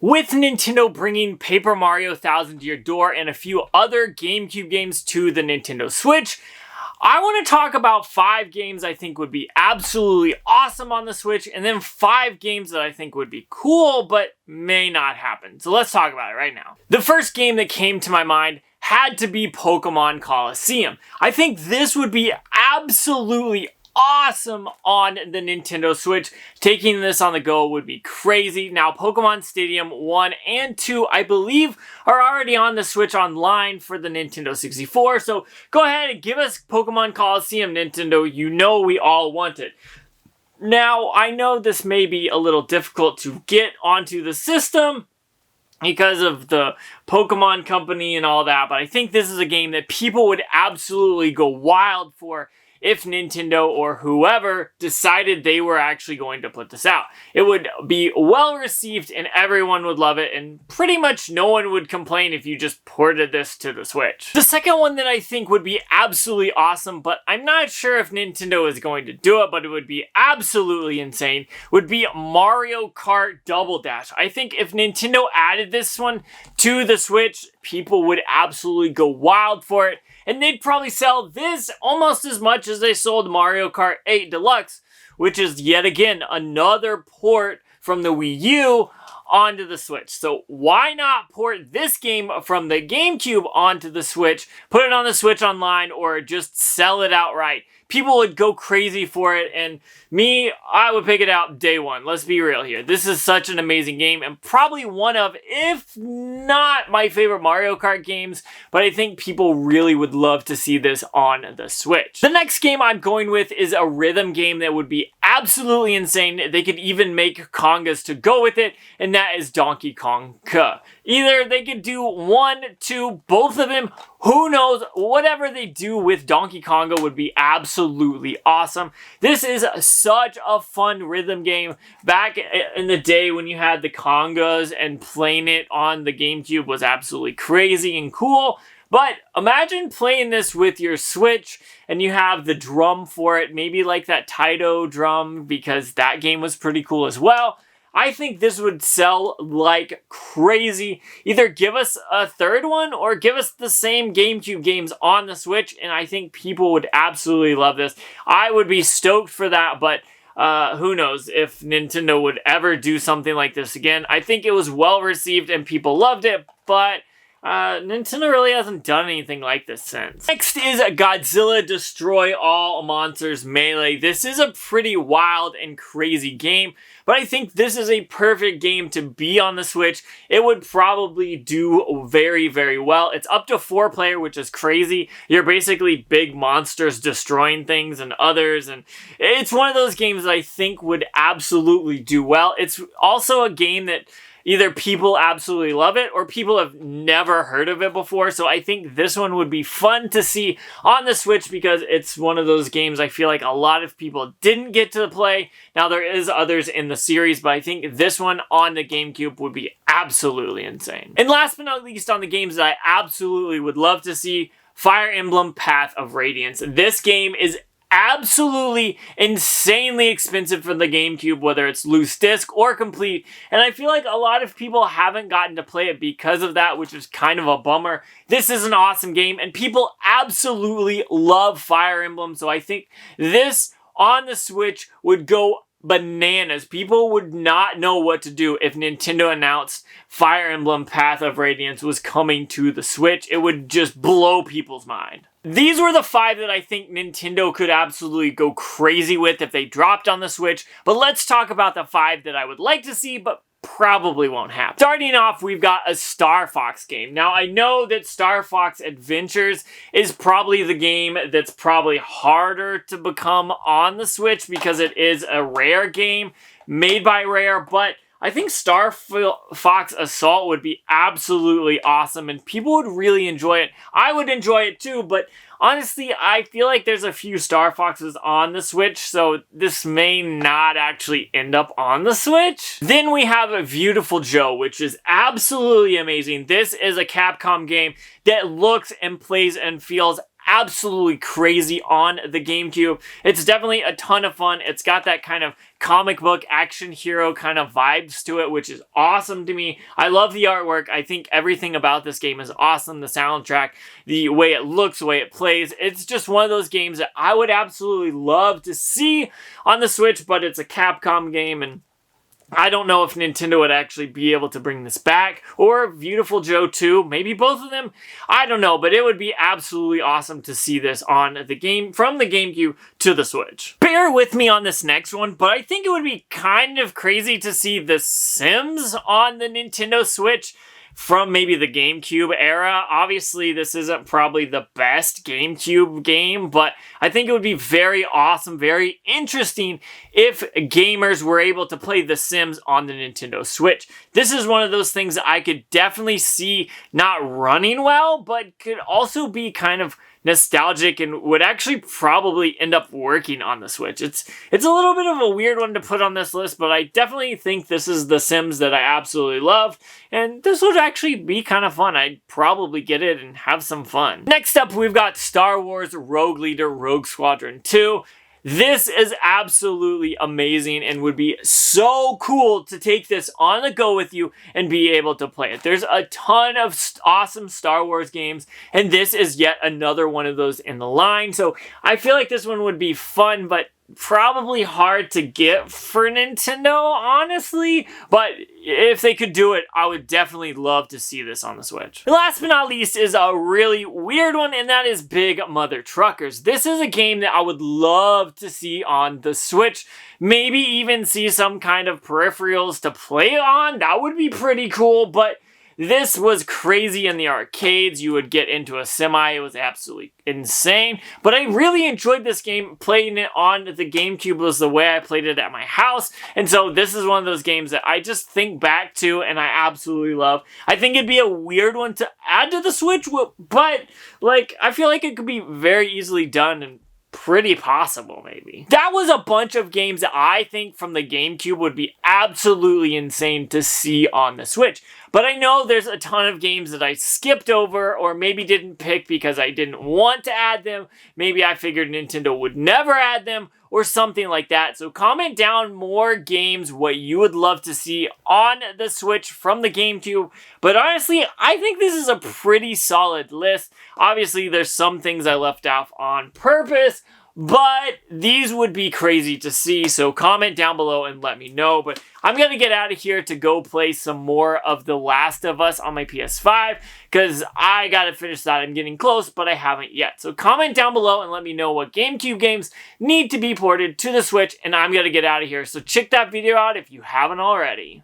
With Nintendo bringing Paper Mario Thousand Year Door and a few other GameCube games to the Nintendo Switch, I want to talk about 5 games I think would be absolutely awesome on the Switch, and then 5 games that I think would be cool, but may not happen. So let's talk about it right now. The first game that came to my mind had to be Pokemon Coliseum. I think this would be absolutely awesome on the Nintendo Switch. Taking this on the go would be crazy. Now, Pokemon Stadium 1 and 2, I believe, are already on the Switch Online for the Nintendo 64, so go ahead and give us Pokemon Coliseum, Nintendo. You know we all want it. Now, I know this may be a little difficult to get onto the system because of the Pokemon Company and all that, but I think this is a game that people would absolutely go wild for if Nintendo or whoever decided they were actually going to put this out. It would be well received and everyone would love it, and pretty much no one would complain if you just ported this to the Switch. The second one that I think would be absolutely awesome, but I'm not sure if Nintendo is going to do it, but it would be absolutely insane, would be Mario Kart Double Dash. I think if Nintendo added this one to the Switch, people would absolutely go wild for it. And they'd probably sell this almost as much as they sold Mario Kart 8 Deluxe, which is yet again another port from the Wii U onto the Switch. So why not port this game from the GameCube onto the Switch, put it on the Switch Online, or just sell it outright? People would go crazy for it, and me, I would pick it out day one. Let's be real here. This is such an amazing game, and probably one of, if not my favorite Mario Kart games, but I think people really would love to see this on the Switch. The next game I'm going with is a rhythm game that would be absolutely insane. They could even make Kongas to go with it, and that is Donkey Konga. Either they could do 1, 2, both of them, who knows? Whatever they do with Donkey Konga would be absolutely awesome. This is such a fun rhythm game. Back in the day when you had the Kongas and playing it on the GameCube was absolutely crazy and cool. But imagine playing this with your Switch and you have the drum for it, maybe like that Taito drum, because that game was pretty cool as well. I think this would sell like crazy. Either give us a third one or give us the same GameCube games on the Switch, and I think people would absolutely love this. I would be stoked for that, but who knows if Nintendo would ever do something like this again. I think it was well received and people loved it, but Nintendo really hasn't done anything like this since. Next is Godzilla Destroy All Monsters Melee. This is a pretty wild and crazy game, but I think this is a perfect game to be on the Switch. It would probably do very, very well. It's up to 4-player, which is crazy. You're basically big monsters destroying things and others, and it's one of those games that I think would absolutely do well. It's also a game that either people absolutely love it or people have never heard of it before. So I think this one would be fun to see on the Switch because it's one of those games I feel like a lot of people didn't get to play. Now there is others in the series, but I think this one on the GameCube would be absolutely insane. And last but not least, on the games that I absolutely would love to see, Fire Emblem Path of Radiance. This game is absolutely insanely expensive for the GameCube, whether it's loose disc or complete, and I feel like a lot of people haven't gotten to play it because of that, which is kind of a bummer. This is an awesome game, and people absolutely love Fire Emblem, so I think this on the Switch would go bananas. People would not know what to do if Nintendo announced Fire Emblem Path of Radiance was coming to the Switch. It would just blow people's mind. These were the 5 that I think Nintendo could absolutely go crazy with if they dropped on the Switch, but let's talk about the 5 that I would like to see, but probably won't happen. Starting off, we've got a Star Fox game. Now, I know that Star Fox Adventures is probably the game that's probably harder to become on the Switch because it is a Rare game made by Rare, but I think Star Fox Assault would be absolutely awesome and people would really enjoy it. I would enjoy it too, but honestly, I feel like there's a few Star Foxes on the Switch, so this may not actually end up on the Switch. Then we have Beautiful Joe, which is absolutely amazing. This is a Capcom game that looks and plays and feels absolutely crazy on the GameCube. It's definitely a ton of fun. It's got that kind of comic book action hero kind of vibes to it, which is awesome to me. I love the artwork. I think everything about this game is awesome. The soundtrack, the way it looks, the way it plays. It's just one of those games that I would absolutely love to see on the Switch, but it's a Capcom game, and I don't know if Nintendo would actually be able to bring this back, or Beautiful Joe 2, maybe both of them. I don't know, but it would be absolutely awesome to see this on the game, from the GameCube to the Switch. Bear with me on this next one, but I think it would be kind of crazy to see The Sims on the Nintendo Switch from maybe the GameCube era. Obviously, this isn't probably the best GameCube game, but I think it would be very awesome, very interesting if gamers were able to play The Sims on the Nintendo Switch. This is one of those things that I could definitely see not running well, but could also be kind of nostalgic and would actually probably end up working on the Switch. It's a little bit of a weird one to put on this list, but I definitely think this is The Sims that I absolutely love, and this would actually be kind of fun. I'd probably get it and have some fun. Next up, we've got Star Wars Rogue Leader Rogue Squadron 2. This is absolutely amazing and would be so cool to take this on the go with you and be able to play it. There's a ton of awesome Star Wars games, and this is yet another one of those in the line. So I feel like this one would be fun, but probably hard to get for Nintendo, honestly. But if they could do it, I would definitely love to see this on the Switch. Last but not least is a really weird one, and that is Big Mother Truckers. This is a game that I would love to see on the Switch. Maybe even see some kind of peripherals to play on. That would be pretty cool, but this was crazy in the arcades. You would get into a semi. It was absolutely insane. But I really enjoyed this game. Playing it on the GameCube was the way I played it at my house. And so this is one of those games that I just think back to and I absolutely love. I think it'd be a weird one to add to the Switch, but like I feel like it could be very easily done and pretty possible, maybe. That was a bunch of games that I think from the GameCube would be absolutely insane to see on the Switch. But I know there's a ton of games that I skipped over or maybe didn't pick because I didn't want to add them. Maybe I figured Nintendo would never add them or something like that. So comment down more games what you would love to see on the Switch from the GameCube. But honestly, I think this is a pretty solid list. Obviously, there's some things I left off on purpose, but these would be crazy to see, so comment down below and let me know. But I'm going to get out of here to go play some more of The Last of Us on my PS5, because I got to finish that. I'm getting close, but I haven't yet. So comment down below and let me know what GameCube games need to be ported to the Switch, and I'm going to get out of here. So check that video out if you haven't already.